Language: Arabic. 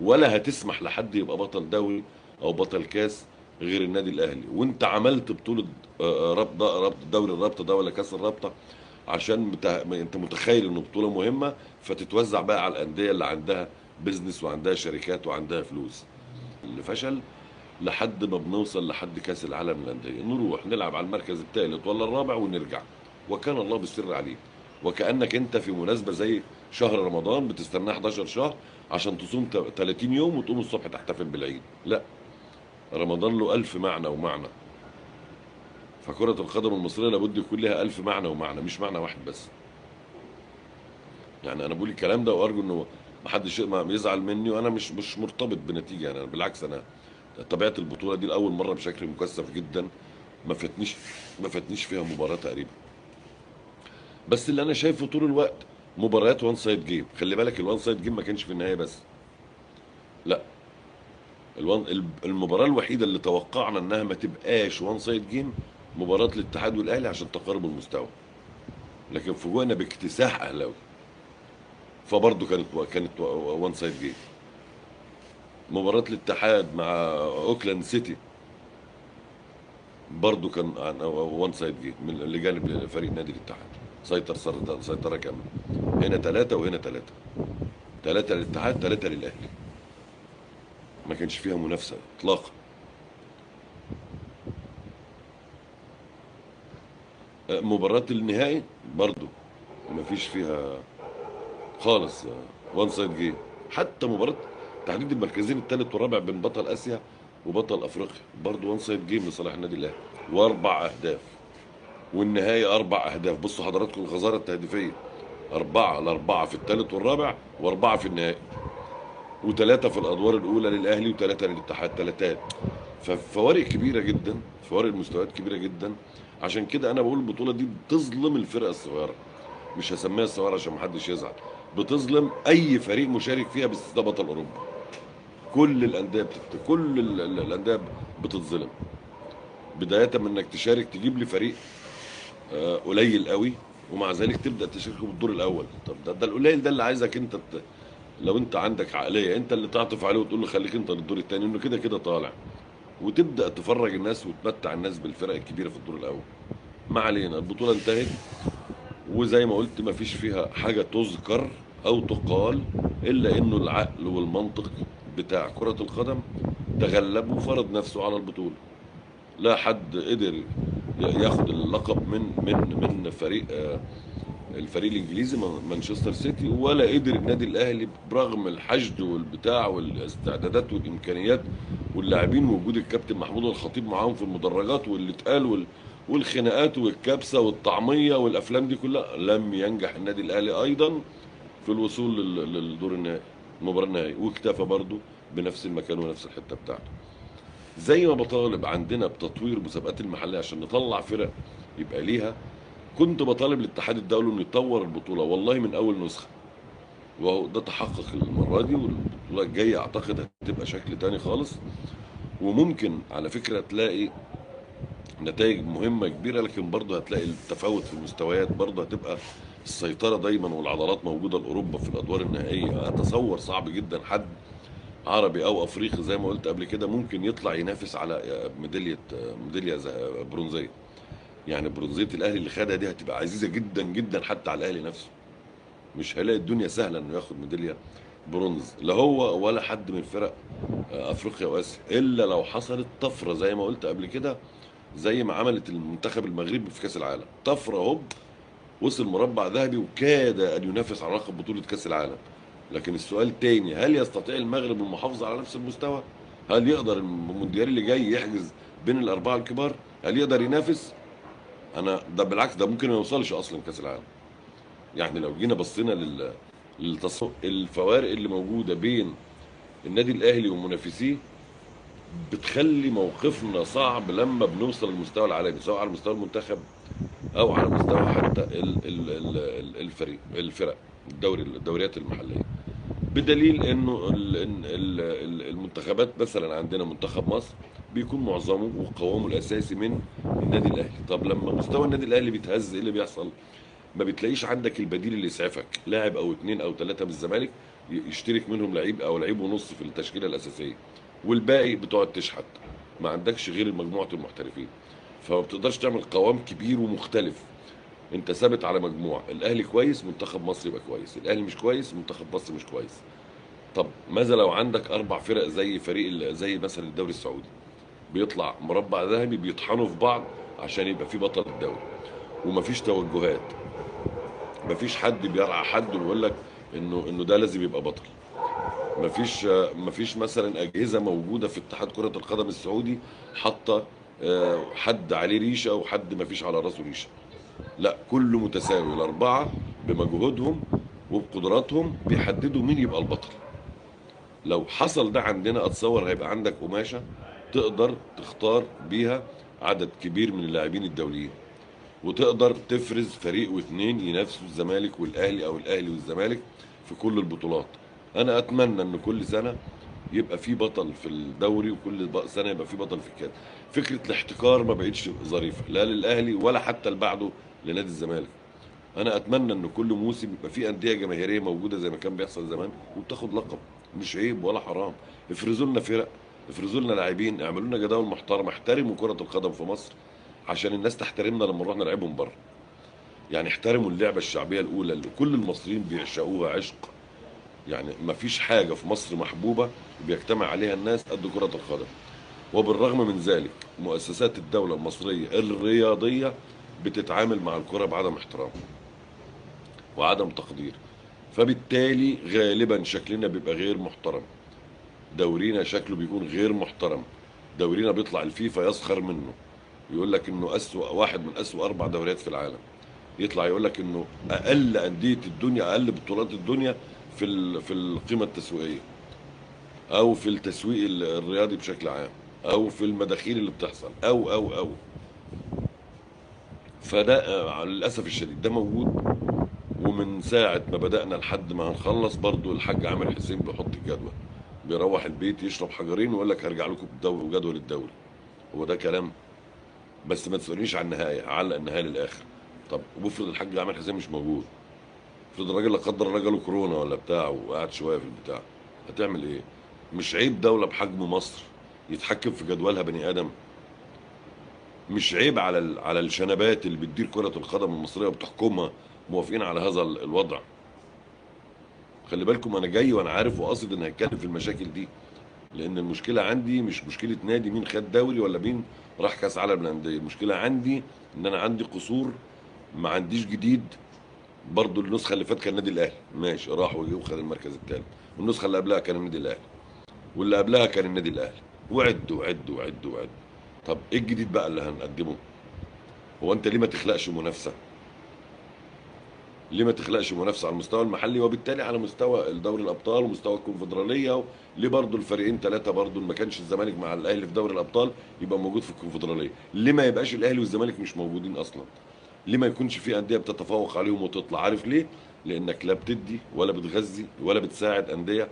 ولا هتسمح لحد يبقى بطل دوري او بطل كاس غير النادي الاهلي. وانت عملت بطوله رابطه دوري الرابطه ده ولا كاس الرابطه عشان انت متخيل انه بطوله مهمه، فتتوزع بقى على الانديه اللي عندها بيزنس وعندها شركات وعندها فلوس. اللي فشل لحد ما بنوصل لحد كاس العالم للانديه، نروح نلعب على المركز الثالث ولا الرابع ونرجع، وكان الله بالسر عليه. وكانك انت في مناسبه زي شهر رمضان بتستناه 11 شهر عشان تصوم 30 يوم وتقوم الصبح تحتفل بالعيد. لا، رمضان له ألف معنى ومعنى. فكرة القدم المصرية لابد يكون لها ألف معنى ومعنى، مش معنى واحد بس. يعني أنا بقول الكلام ده وأرجو إنه محدش ما يزعل مني، وأنا مش مرتبط بنتيجة. يعني بالعكس، أنا تابعت البطولة دي لأول مرة بشكل مكثف جدا. ما فاتنيش ما فاتنيش فيها مباراة تقريبا. بس اللي أنا شايفه طول الوقت مباريات وان سايد جيم. خلي بالك الوان سايد جيم ما كانش في النهاية بس، لا، المباراة الوحيدة اللي توقعنا إنها ما تبقاش وان سايد جيم مباراة الاتحاد والأهلي عشان تقارب المستوى، لكن فوجئنا باكتساح أهلاوي. فبرضه كانت وان سايد جيم. مباراة الاتحاد مع اوكلاند سيتي برضه كان وان سايد جيم من لجانب فريق نادي الاتحاد. سيطرة كاملة. هنا ثلاثة وهنا ثلاثة، ثلاثة للاتحاد ثلاثة للأهلي. ما كانش فيها منافسة إطلاقا. مباراة النهائي برضه ما فيش فيها خالص وان سايد جيم. حتى مباراة تحديد المركزين الثالث والرابع بين بطل آسيا وبطل أفريقيا برضه وان سايد جيم لصالح النادي الأهلي، وأربع أهداف. والنهائي أربع أهداف. بصوا حضراتكم الخسارة التهديفية، أربعة الأربعة في الثالث والرابع وأربعة في النهائي، وثلاثة في الأدوار الأولى للأهلي وثلاثة للاتحاد، ثلاثات. ففوارق كبيرة جدا، فوارق المستويات كبيرة جدا. عشان كده أنا بقول البطولة دي بتظلم الفرق الصغيرة. مش هسميها الصغيرة عشان محدش يزعل، بتظلم أي فريق مشارك فيها باستثناء بطل أوروبا. كل الأندية كل الأندية بتتظلم. بداية من إنك تشارك تجيب لي فريق قليل قوي، ومع ذلك تبدا تشاركه بالدور الاول. طب ده القليل ده اللي عايزك انت لو انت عندك عقليه انت اللي تعطف عليه وتقول له خليك انت للدور الثاني، انه كده كده طالع. وتبدا تفرج الناس وتمتع الناس بالفرق الكبيره في الدور الاول. ما علينا، البطوله انتهت. وزي ما قلت ما فيش فيها حاجه تذكر او تقال الا انه العقل والمنطق بتاع كره القدم تغلب وفرض نفسه على البطوله. لا حد قدر ياخد اللقب من فريق الفريق الانجليزي مانشستر سيتي، ولا قدر النادي الاهلي برغم الحشد والبتاع والاستعدادات والامكانيات واللاعبين ووجود الكابتن محمود الخطيب معاهم في المدرجات واللي اتقال والخناقات والكبسه والطعميه والافلام دي كلها، لم ينجح النادي الاهلي ايضا في الوصول للدور النهائي، المباراه النهائيه. واكتفى برضه بنفس المكان ونفس الحته بتاعته. زي ما بطالب عندنا بتطوير المسابقات المحليه عشان نطلع فرق يبقى ليها، كنت بطالب الاتحاد الدولي انه يطور البطوله والله من اول نسخه. وهو ده تحقق المره دي، والبطوله الجايه اعتقد هتبقى شكل تاني خالص. وممكن على فكره تلاقي نتائج مهمه كبيره، لكن برضه هتلاقي التفاوت في المستويات. برضه هتبقى السيطره دايما والعضلات موجوده لاوروبا في الادوار النهائيه. اتصور صعب جدا حد عربي او افريقي زي ما قلت قبل كده ممكن يطلع ينافس على ميداليه برونزيه. يعني برونزيه الاهلي اللي خدها دي هتبقى عزيزه جدا جدا حتى على الاهلي نفسه. مش هيلاقي الدنيا سهله انه ياخد ميداليه برونز، لا هو ولا حد من فرق افريقيا واسيا، الا لو حصلت طفره زي ما قلت قبل كده، زي ما عملت المنتخب المغربي في كاس العالم. طفره هوب، وصل مربع ذهبي وكاد ان ينافس على لقب بطوله كاس العالم. لكن السؤال تاني، هل يستطيع المغرب المحافظه على نفس المستوى؟ هل يقدر المونديال اللي جاي يحجز بين الاربعه الكبار؟ هل يقدر ينافس؟ انا ده بالعكس، ده ممكن ما يوصلش اصلا كاس العالم. يعني لو جينا بصينا للتصور الفوارق اللي موجوده بين النادي الاهلي ومنافسيه بتخلي موقفنا صعب لما بنوصل للمستوى العالمي، سواء على مستوى المنتخب او على مستوى حتى الفرق الدوريات المحليه. بدليل انه المنتخبات مثلا عندنا منتخب مصر بيكون معظمه وقوامه الاساسي من النادي الاهلي. طب لما مستوى النادي الاهلي بيتهز ايه اللي بيحصل؟ ما بتلاقيش عندك البديل اللي يسعفك، لاعب او اتنين او تلاته من الزمالك يشترك منهم لعيب او لعيب ونص في التشكيله الاساسيه، والباقي بتقعد تشحت. ما عندكش غير مجموعه المحترفين، فما بتقدرش تعمل قوام كبير ومختلف. انت ثابت على مجموعه، الاهلي كويس منتخب مصر يبقى كويس، الاهلي مش كويس منتخب مصر مش كويس. طب ماذا لو عندك اربع فرق زي زي مثلا الدوري السعودي، بيطلع مربع ذهبي بيطحنوا في بعض عشان يبقى في بطل الدوري، ومفيش توجهات، مفيش حد بيرعى حد ويقول لك انه ده لازم يبقى بطل. مفيش مثلا اجهزه موجوده في اتحاد كره القدم السعودي حاطه حد عليه ريشه وحد مفيش على راسه ريشه. لا، كله متساوي، الاربعه بمجهودهم وبقدراتهم بيحددوا مين يبقى البطل. لو حصل ده عندنا اتصور هيبقى عندك قماشه تقدر تختار بيها عدد كبير من اللاعبين الدوليين، وتقدر تفرز فريق واثنين ينافسوا الزمالك والاهلي او الاهلي والزمالك في كل البطولات. انا اتمنى ان كل سنه يبقى في بطل في الدوري، وكل سنه يبقى في بطل في الكاس. فكره الاحتكار ما بقتش ظريفه لا للاهلي ولا حتى اللي بعده لنادي الزمالك. انا اتمنى ان كل موسم يبقى في انديه جماهيريه موجوده زي ما كان بيحصل زمان وبتاخد لقب. مش عيب ولا حرام. افرزوا لنا فرق، افرزوا لنا لاعبين، اعملوا لنا جداول محترمه، احترموا كره القدم في مصر عشان الناس تحترمنا لما نروح نلعبهم بره. يعني احترموا اللعبه الشعبيه الاولى اللي كل المصريين بيعشقوها عشق. يعني ما فيش حاجه في مصر محبوبه بيجتمع عليها الناس قد كره القدم. وبالرغم من ذلك مؤسسات الدوله المصريه الرياضيه بتتعامل مع الكره بعدم احترام وعدم تقدير، فبالتالي غالبا شكلنا بيبقى غير محترم، دورينا شكله بيكون غير محترم. دورينا بيطلع الفيفا يسخر منه، يقول لك انه اسوأ واحد من اسوأ اربع دوريات في العالم. يطلع يقول لك انه اقل انديه الدنيا، اقل بطولات الدنيا في القيمه التسويقيه، او في التسويق الرياضي بشكل عام، او في المداخيل اللي بتحصل، او فده للاسف الشديد ده موجود. ومن ساعة ما بدأنا لحد ما هنخلص برضو الحاج عامر حسين بيحط الجدول، بيروح البيت يشرب حجرين ويقول لك هرجع لكم بجدول الدوري. هو ده كلام؟ بس ما تسألنيش عن النهاية، علق النهاية للآخر. طب وافرض الحاج عامر حسين مش موجود، افرض الراجل لا قدر الله جاله كورونا ولا بتاع وقعد شوية في البتاع، هتعمل ايه؟ مش عيب دولة بحجم مصر يتحكم في جدولها بني آدم؟ مش عيب على على الشنبات اللي بتدير كرة القدم المصرية وبتحكمها موافقين على هذا الوضع؟ خلي بالكم انا جاي وانا عارف وقاصد ان هتكلم في المشاكل دي، لان المشكله عندي مش مشكله نادي مين خد دوري ولا مين راح كاس عالم للانديه. المشكله عندي ان انا عندي قصور، ما عنديش جديد. برضو النسخه اللي فاتت كان النادي الاهلي ماشي راح وجه وخد المركز الثالث، والنسخه اللي قبلها كان النادي الاهلي، واللي قبلها كان النادي الاهلي، وعد وعد وعد وعد. طب ايه الجديد بقى اللي هنقدمه؟ هو انت ليه ما تخلقش منافسه؟ ليه ما تخلقش منافسه على المستوى المحلي وبالتالي على مستوى دوري الابطال ومستوى الكونفدراليه؟ ليه برضو الفريقين ثلاثه برضو ما كانش الزمالك مع الاهلي في دوري الابطال يبقى موجود في الكونفدراليه؟ ليه ما يبقاش الاهلي والزمالك مش موجودين اصلا؟ ليه ما يكونش في انديه بتتفوق عليهم وتطلع؟ عارف ليه؟ لانك لا بتدي ولا بتغذي ولا بتساعد انديه